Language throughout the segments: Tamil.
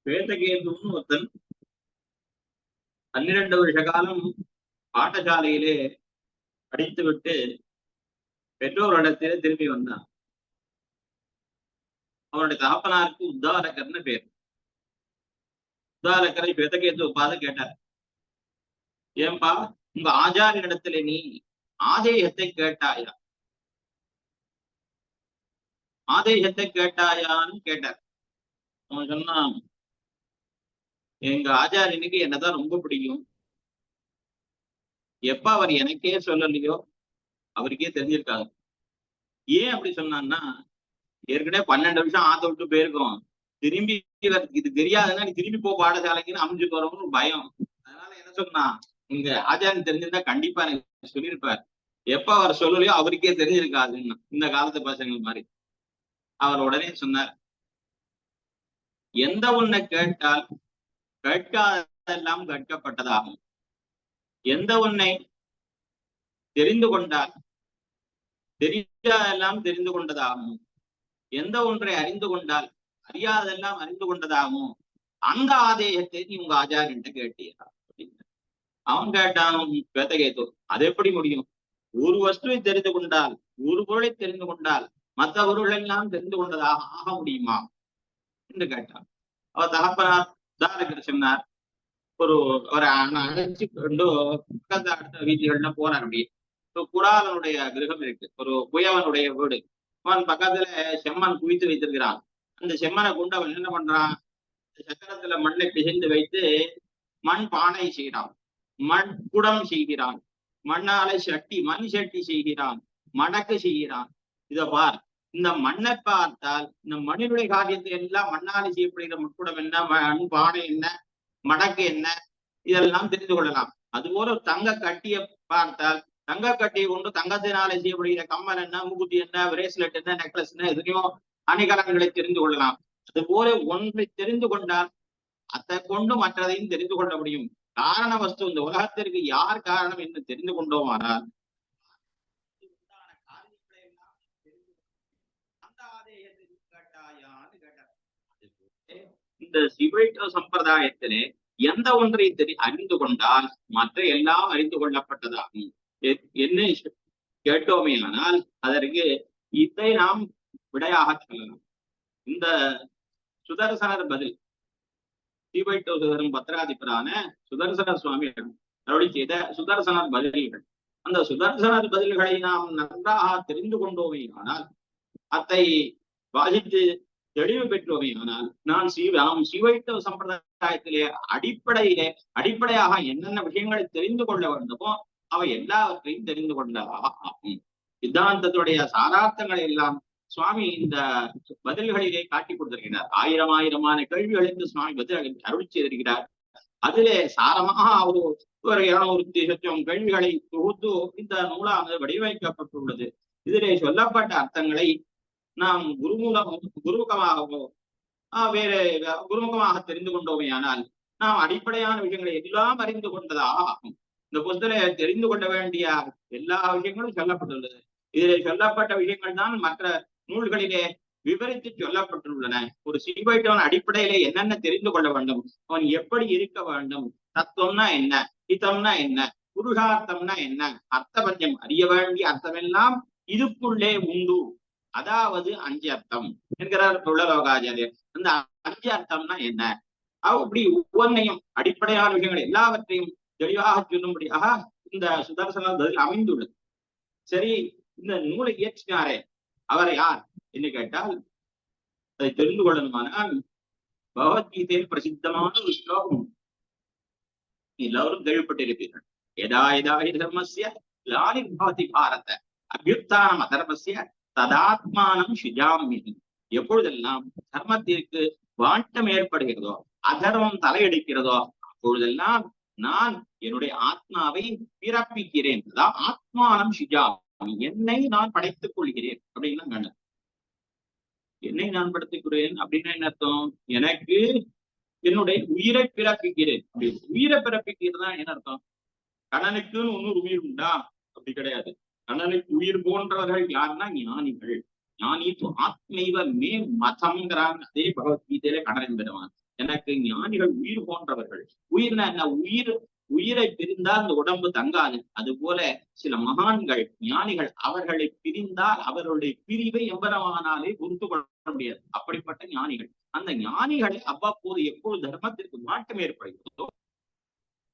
ஸ்வேதகேதுன்னு ஒருத்தன் 12 வருஷ காலம் பாடசாலையிலே படித்துவிட்டு பெற்றோரிடத்திலே திரும்பி வந்தான். அவருடைய தகப்பனாருக்கு உத்தாரகர்னு பேர். உத்தாரகரை ஸ்வேதகேது பார்த்து கேட்டார், ஏன்பா உங்க ஆச்சாரியனிடத்திலே நீ ஆதேயத்தை கேட்டாயா? ஆதேயத்தை கேட்டாயான்னு கேட்டார். அவன் சொன்னான், எங்க ஆச்சாரியனுக்கு என்னதான் ரொம்ப பிடிக்கும். எப்ப அவர் எனக்கே சொல்லலையோ அவருக்கே தெரிஞ்சிருக்காது. ஏன் அப்படி சொன்னான்னா, ஏற்கனவே 12 வருஷம் ஆத்த விட்டு போயிருக்கோம், திரும்பி இது தெரியாதுன்னா நீ திரும்பி போ பாடசாலைக்குன்னு அமைஞ்சு போறோம்னு பயம். அதனால என்ன சொன்னா, உங்க ஆச்சாரியன் தெரிஞ்சிருந்தா கண்டிப்பா எனக்கு சொல்லியிருப்பார். எப்ப அவர் சொல்லலையோ அவருக்கே தெரிஞ்சிருக்காதுன்னு. இந்த காலத்து பசங்க மாதிரி. அவர் உடனே சொன்னார், எந்த ஒன்றை கேட்டால் கேட்காதெல்லாம் கேட்கப்பட்டதாகும், எந்த ஒன்றை தெரிந்து கொண்டால் தெரியாதெல்லாம் தெரிந்து கொண்டதாகும், எந்த ஒன்றை அறிந்து கொண்டால் அறியாதெல்லாம் அறிந்து கொண்டதாகும், அந்த ஆதேயத்தை நீ உங்க ஆச்சாரியன்ட்ட கேட்டியா அப்படின்னு. அவன் கேட்டான் ஸ்வேதகேது, அது எப்படி முடியும்? ஒரு வஸ்துவை தெரிந்து கொண்டால், ஒரு பொருளை தெரிந்து கொண்டால் மற்ற பொருள்கள் எல்லாம் தெரிந்து கொண்டதாக ஆக முடியுமா என்று கேட்டான். அவர் தகப்பனார் உதாரணத்துக்கு சொன்னார், ஒரு அழைச்சி கொண்டு பக்கத்து அடுத்த வீதிகள்ல போனார். அப்படியே குடாலனுடைய கிரகம் இருக்கு, ஒரு குயவனுடைய வீடு. அவன் பக்கத்துல செம்மன் குவித்து வைத்திருக்கிறான். அந்த செம்மனை கொண்டு அவன் என்ன பண்றான், சக்கரத்துல மண்ணை பிசைந்து வைத்து மண் பானை செய்கிறான், மண் குடம் செய்கிறான், மண்ணாலை மண் சட்டி செய்கிறான், மடக்கு செய்கிறான். இத பார், இந்த மண்ணை பார்த்தால் இந்த மண்ணினுடைய காரியத்தை எல்லாம் மண்ணாலை செய்யப்படுகிற முட்குடம் என்ன, மண் பானை என்ன, மடக்கு என்ன, இதெல்லாம் தெரிந்து கொள்ளலாம். அதுபோல ஒரு தங்க கட்டியை பார்த்தால் தங்க கட்டியை கொண்டு தங்கத்தினாலே செய்யப்படுகிற கம்மல் என்ன, மூக்குத்தி என்ன, பிரேஸ்லெட் என்ன, நெக்லஸ் என்ன, எதுலையும் அணிகலன்களை தெரிந்து கொள்ளலாம். அதுபோல ஒன்றை தெரிந்து கொண்டால் அதை கொண்டு மற்றதையும் தெரிந்து கொள்ள முடியும். காரண வஸ்து, இந்த உலகத்திற்கு யார் காரணம் என்று தெரிந்து கொண்டோமானால் இந்த சிவைட்ட சம்பிரதாயத்திலே எந்த ஒன்றை அறிந்து கொண்டால் மற்ற எல்லாம் அறிந்து கொள்ளப்பட்டதாகும் என்ன கேட்டோமே ஆனால் அதற்கு இதை நாம் விடையாக சொல்லலாம். இந்த சுதர்சனர் பதில், சிவைட்ட சுதரம் பத்திராதிபரான சுதர்சன சுவாமி அருளி செய்த சுதர்சனர் பதில்கள், அந்த சுதர்சனர் பதில்களை நாம் நன்றாக தெரிந்து கொண்டோமே ஆனால், அதை வாசித்து தெளிவு பெற்றோமே ஆனால், நாம் சிவைட்ட சம்பிரதாயத்திலே அடிப்படையாக என்னென்ன விஷயங்களை தெரிந்து கொள்ள வேண்டுமோ அவை எல்லாவற்றையும் தெரிந்து கொண்டதாக ஆகும். சித்தாந்தத்துடைய சாரார்த்தங்களை எல்லாம் சுவாமி இந்த பதில்களிலே காட்டி கொடுத்திருக்கிறார். ஆயிரமான கேள்விகளுக்கு சுவாமி பதில் அருளி செய்திருக்கிறார். அதிலே சாரமாக ஒரு 200 கேள்விகளை தொகுத்து இந்த நூலானது வடிவமைக்கப்பட்டுள்ளது. இதிலே சொல்லப்பட்ட அர்த்தங்களை நாம் குருமுகமாகவோ வேறு குருமுகமாக தெரிந்து கொண்டோமே ஆனால் நாம் அடிப்படையான விஷயங்களை எல்லாம் அறிந்து கொண்டதாக ஆகும். இந்த புத்தகத்திலே தெரிந்து கொள்ள வேண்டிய எல்லா விஷயங்களும் சொல்லப்பட்டுள்ளது. இதிலே சொல்லப்பட்ட விஷயங்கள் தான் மற்ற நூல்களிலே விவரித்து சொல்லப்பட்டுள்ளன. ஒரு சிவைட்டவன் அடிப்படையிலே என்னென்ன தெரிந்து கொள்ள வேண்டும், அவன் எப்படி இருக்க வேண்டும், தத்துவம்னா என்ன, ஹிதம்னா என்ன, புருஷார்த்தம்னா என்ன, அர்த்தபஞ்சம் அறிய வேண்டிய அர்த்தமெல்லாம் இதுக்குள்ளே உண்டு. அதாவது 5 அர்த்தம் என்கிறார் துள்ளலோகாச்சாரியர். அந்த 5 அர்த்தம்னா என்ன, அப்படி ஒவ்வொன்றையும் அடிப்படையான விஷயங்கள் எல்லாவற்றையும் தெளிவாக சொல்லும்படியாக இந்த சுதர்சன பதில் அமைந்துள்ளது. சரி, இந்த நூலை இயற்றினாரே அவர் யார் என்று கேட்டால், அதை தெரிந்து கொள்ளணுமானால் பகவத்கீதையில் பிரசித்தமான ஒரு ஸ்லோகம் எல்லோரும் கேள்விப்பட்டிருப்பீர்கள். எதா எதா தர்மஸ்ய கிளானிர்பவதி பாரத அபியுத்தானம் அதர்மஸ்ய ததாத்மானம் சுஜாமிஹி. எப்பொழுதெல்லாம் தர்மத்திற்கு வாட்டம் ஏற்படுகிறதோ, அதர்மம் தலையெடுக்கிறதோ, அப்பொழுதெல்லாம் நான் என்னுடைய ஆத்மாவை பிறப்பிக்கிறேன். அதான் ஆத்மானம் சுஜாமி, என்னை நான் படைத்துக் கொள்கிறேன் அப்படின்னு. என்னை நான் படைத்துக் கொள்கிறேன் அப்படின்னா என்ன அர்த்தம்? எனக்கு என்னுடைய உயிரை பிறப்பிக்கிறேன். உயிரை பிறப்பிக்கிறதா என்ன அர்த்தம்? கணனுக்குன்னு இன்னொரு உயிர் உண்டா? அப்படி கிடையாது. கணனுக்கு உயிர் போன்றவர்கள் யாருன்னா ஞானிகள். ஞானி ஆத்மைவ மே மதம்ங்கிறாங்க. அதே பகவத்கீதையில கணவன் பெறுவான். எனக்கு ஞானிகள் உயிர் போன்றவர்கள். உயிர்னா என்ன? உயிரை பிரிந்தால் அந்த உடம்பு தங்காது. அது போல சில மகான்கள் ஞானிகள் அவர்களை பிரிந்தால் அவர்களுடைய பிரிவை எம்பெருமானாலே பொறுத்து கொள்ள முடியாது. அப்படிப்பட்ட ஞானிகள். அந்த ஞானிகளை அவ்வப்போது எப்போது தர்மத்திற்கு மாற்றம் ஏற்படுகிறதோ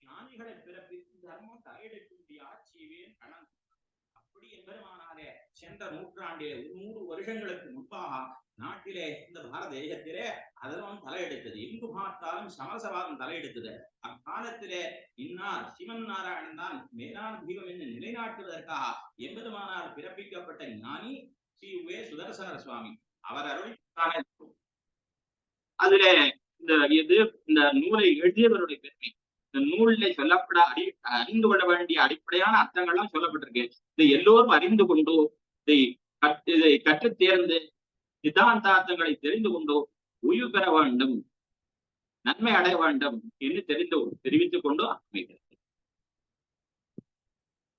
ஞானிகளை பிறப்பித்து தர்மம் தலையெடுக்கக்கூடிய ஆட்சியவே கணன். அப்படி எம்பெருமானாலே சென்ற நூற்றாண்டிலே 100 வருஷங்களுக்கு முன்பாக நாட்டிலே இந்த பாரத தேசத்திலே அதெல்லாம் தலையெடுத்தது. எங்கு பார்த்தாலும் சமரசவாதம் தலையெடுத்தது. அக்காலத்திலே இன்னார் சிவன் நாராயணன் தான் மேலான தீபம் என்று நிலைநாட்டுவதற்காக எம்பெருமானால் பிறப்பிக்கப்பட்ட ஞானி ஸ்ரீ வே சுதர்சன சுவாமி. அவர் அருள் அதுல இந்த நூலை எழுதியவருடைய பெருமை. இந்த நூலிலே சொல்லப்பட அறிந்து கொள்ள வேண்டிய அடிப்படையான அர்த்தங்கள்லாம் சொல்லப்பட்டிருக்கு. இதை எல்லோரும் அறிந்து கொண்டு இதை கற்று தேர்ந்து சித்தாந்தார்த்தங்களை தெரிந்து கொண்டு உயிர் பெற வேண்டும், நன்மை அடைய வேண்டும் என்று தெரிவித்துக் கொண்டு